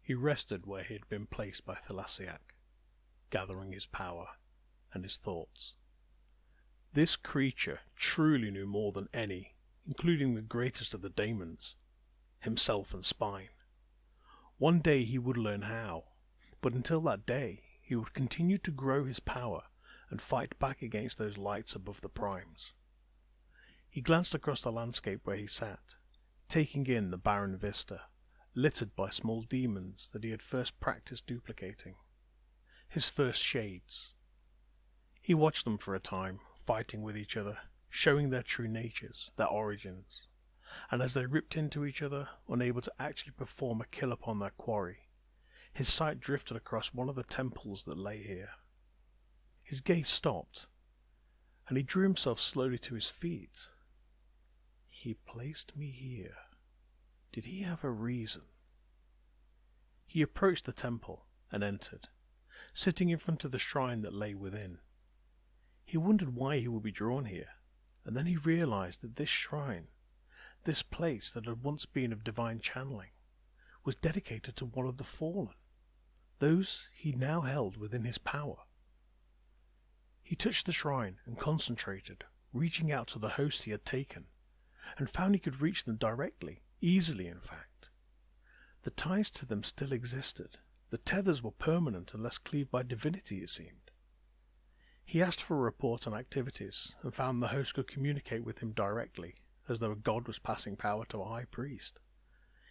He rested where he had been placed by Thalasiac, gathering his power and his thoughts. This creature truly knew more than any, including the greatest of the daemons, himself and Spine. One day he would learn how, but until that day he would continue to grow his power and fight back against those lights above the primes. He glanced across the landscape where he sat, taking in the barren vista, littered by small demons that he had first practiced duplicating. His first shades. He watched them for a time, fighting with each other, showing their true natures, their origins, and as they ripped into each other, unable to actually perform a kill upon their quarry, his sight drifted across one of the temples that lay here. His gaze stopped, and he drew himself slowly to his feet. He placed me here. Did he have a reason? He approached the temple and entered, sitting in front of the shrine that lay within. He wondered why he would be drawn here, and then he realized that this shrine, this place that had once been of divine channeling, was dedicated to one of the fallen, those he now held within his power. He touched the shrine and concentrated, reaching out to the hosts he had taken, and found he could reach them directly, easily in fact. The ties to them still existed. The tethers were permanent unless cleaved by divinity, it seemed. He asked for a report on activities, and found the host could communicate with him directly, as though a god was passing power to a high priest.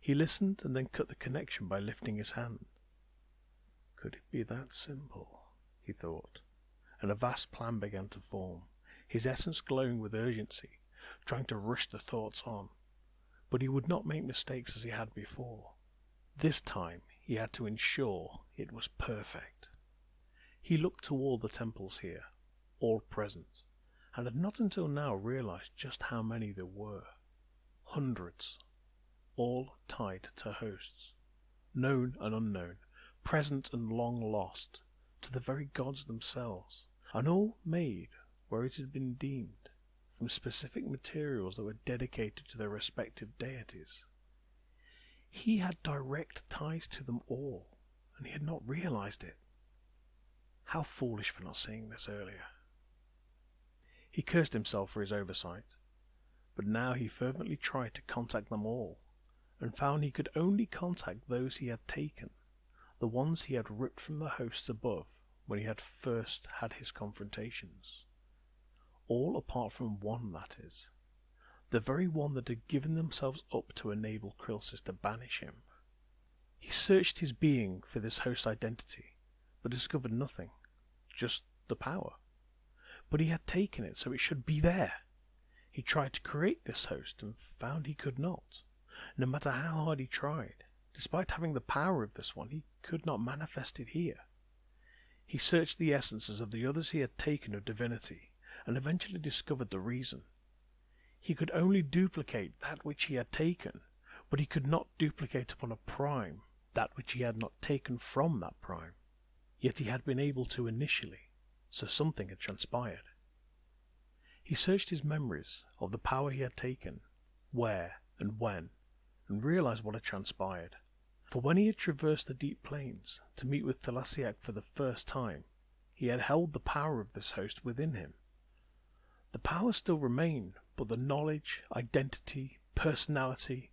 He listened and then cut the connection by lifting his hand. Could it be that simple? He thought, and a vast plan began to form, his essence glowing with urgency, trying to rush the thoughts on. But he would not make mistakes as he had before. This time he had to ensure it was perfect. He looked to all the temples here, all present, and had not until now realized just how many there were. Hundreds, all tied to hosts, known and unknown, present and long lost, to the very gods themselves, and all made where it had been deemed, from specific materials that were dedicated to their respective deities. He had direct ties to them all, and he had not realized it. How foolish for not seeing this earlier. He cursed himself for his oversight, but now he fervently tried to contact them all, and found he could only contact those he had taken, the ones he had ripped from the hosts above when he had first had his confrontations. All apart from one, that is. The very one that had given themselves up to enable Chrylsis to banish him. He searched his being for this host's identity, but discovered nothing, just the power. But he had taken it, so it should be there. He tried to create this host, and found he could not. No matter how hard he tried, despite having the power of this one, he could not manifest it here. He searched the essences of the others he had taken of divinity, and eventually discovered the reason. He could only duplicate that which he had taken, but he could not duplicate upon a prime that which he had not taken from that prime. Yet he had been able to initially, so something had transpired. He searched his memories of the power he had taken, where and when, and realized what had transpired. For when he had traversed the deep plains to meet with Thalasiac for the first time, he had held the power of this host within him. The power still remained, but the knowledge, identity, personality,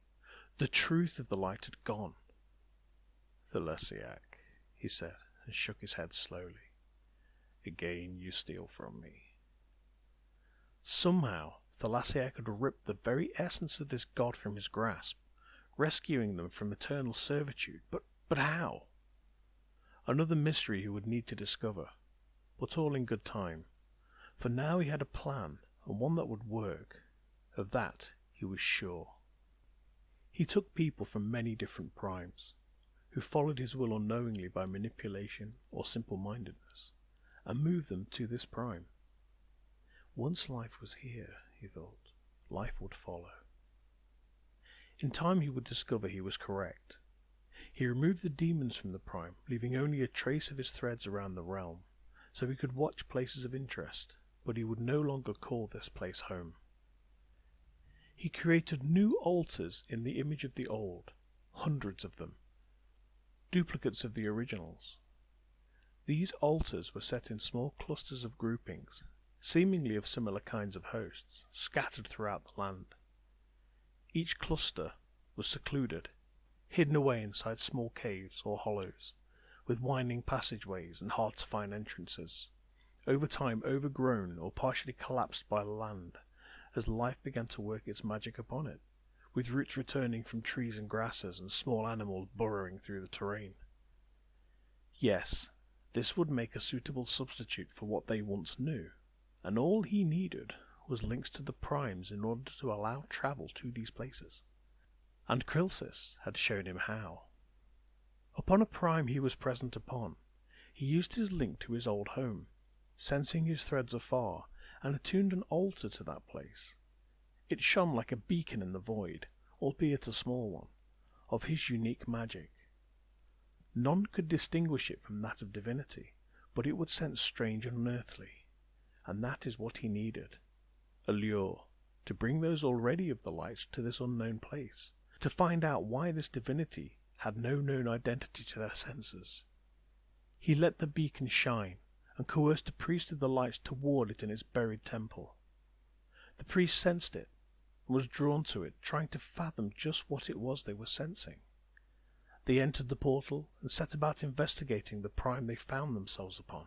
the truth of the light had gone. "Thalasiac," he said, and shook his head slowly. "Again you steal from me." Somehow, Thalasiac had ripped the very essence of this god from his grasp, rescuing them from eternal servitude. But how? Another mystery he would need to discover, but all in good time. For now he had a plan, and one that would work. Of that he was sure. He took people from many different primes, who followed his will unknowingly by manipulation or simple-mindedness, and moved them to this prime. Once life was here, he thought, life would follow. In time he would discover he was correct. He removed the demons from the prime, leaving only a trace of his threads around the realm, so he could watch places of interest, but he would no longer call this place home. He created new altars in the image of the old, hundreds of them, duplicates of the originals. These altars were set in small clusters of groupings, seemingly of similar kinds of hosts, scattered throughout the land. Each cluster was secluded, hidden away inside small caves or hollows, with winding passageways and hard-to-find entrances, over time overgrown or partially collapsed by the land, as life began to work its magic upon it, with roots returning from trees and grasses and small animals burrowing through the terrain. Yes, this would make a suitable substitute for what they once knew, and all he needed was links to the primes in order to allow travel to these places. And Chrylsis had shown him how. Upon a prime he was present upon, he used his link to his old home, sensing his threads afar, and attuned an altar to that place. It shone like a beacon in the void, albeit a small one, of his unique magic. None could distinguish it from that of divinity, but it would sense strange and unearthly, and that is what he needed. A lure, to bring those already of the light to this unknown place, to find out why this divinity had no known identity to their senses. He let the beacon shine, and coerced the priest of the lights to ward it in its buried temple. The priest sensed it, and was drawn to it, trying to fathom just what it was they were sensing. They entered the portal, and set about investigating the prime they found themselves upon.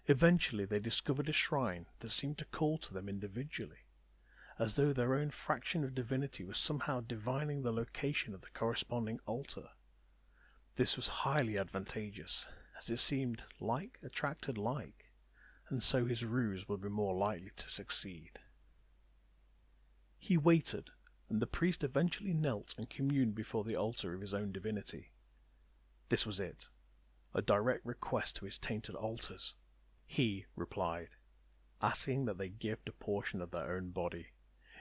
Eventually they discovered a shrine that seemed to call to them individually, as though their own fraction of divinity was somehow divining the location of the corresponding altar. This was highly advantageous, as it seemed like attracted like, and so his ruse would be more likely to succeed. He waited, and the priest eventually knelt and communed before the altar of his own divinity. This was it, a direct request to his tainted altars. He replied, asking that they gift a portion of their own body,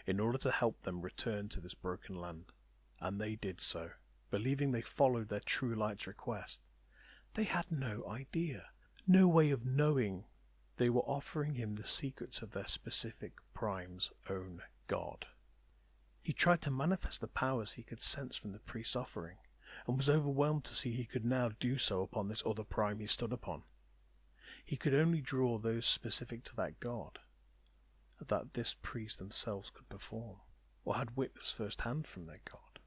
in order to help them return to this broken land. And they did so, believing they followed their true light's request. They had no idea, no way of knowing they were offering him the secrets of their specific prime's own god. He tried to manifest the powers he could sense from the priest's offering, and was overwhelmed to see he could now do so upon this other prime he stood upon. He could only draw those specific to that god, that this priest themselves could perform, or had witnessed firsthand from their god.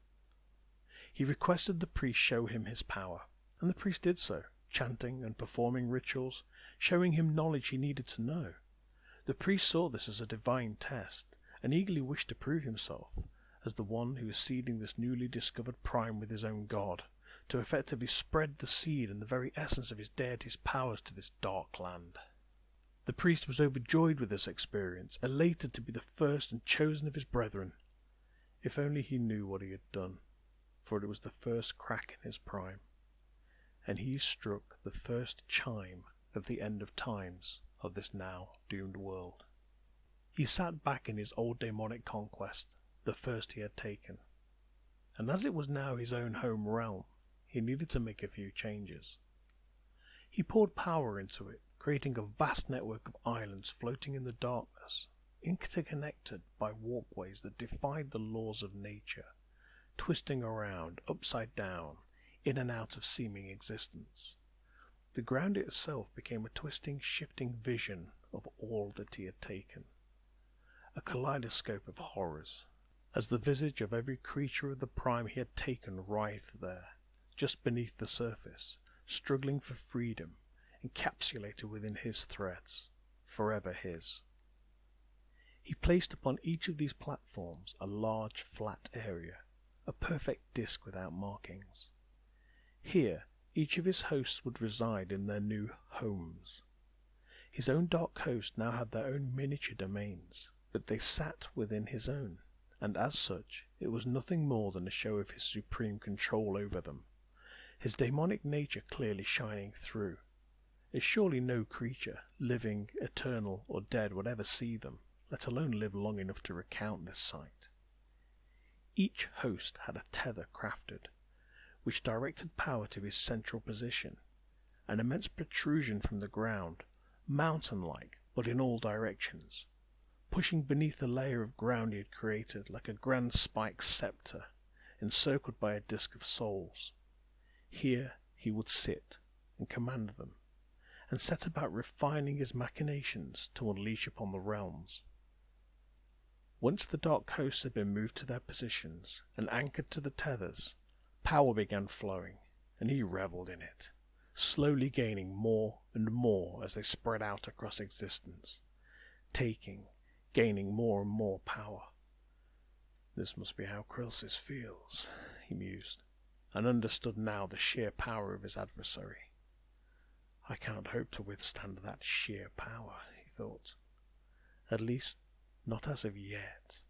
He requested the priest show him his power, and the priest did so, chanting and performing rituals, showing him knowledge he needed to know. The priest saw this as a divine test, and eagerly wished to prove himself as the one who was seeding this newly discovered prime with his own god, to effectively spread the seed and the very essence of his deity's powers to this dark land. The priest was overjoyed with this experience, elated to be the first and chosen of his brethren. If only he knew what he had done, for it was the first crack in his prime, and he struck the first chime of the end of times of this now doomed world. He sat back in his old demonic conquest, the first he had taken, and as it was now his own home realm, he needed to make a few changes. He poured power into it, creating a vast network of islands floating in the darkness, interconnected by walkways that defied the laws of nature, twisting around, upside down, in and out of seeming existence. The ground itself became a twisting, shifting vision of all that he had taken, a kaleidoscope of horrors, as the visage of every creature of the prime he had taken writhed there, just beneath the surface, struggling for freedom, encapsulated within his threads, forever his. He placed upon each of these platforms a large flat area, a perfect disk without markings. Here, each of his hosts would reside in their new homes. His own dark host now had their own miniature domains, but they sat within his own, and as such, it was nothing more than a show of his supreme control over them, his demonic nature clearly shining through, as surely no creature, living, eternal, or dead, would ever see them, let alone live long enough to recount this sight. Each host had a tether crafted, which directed power to his central position, an immense protrusion from the ground, mountain-like, but in all directions, pushing beneath the layer of ground he had created like a grand spiked sceptre, encircled by a disk of souls. Here he would sit and command them, and set about refining his machinations to unleash upon the realms. Once the dark hosts had been moved to their positions and anchored to the tethers, power began flowing, and he revelled in it, slowly gaining more and more as they spread out across existence, gaining more and more power. This must be how Chrylsis feels, he mused, and understood now the sheer power of his adversary. I cannot hope to withstand that sheer power, he thought. At least, not as of yet.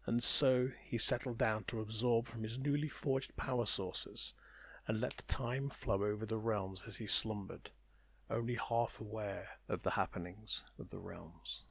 And so he settled down to absorb from his newly forged power sources, and let time flow over the realms as he slumbered, only half aware of the happenings of the realms.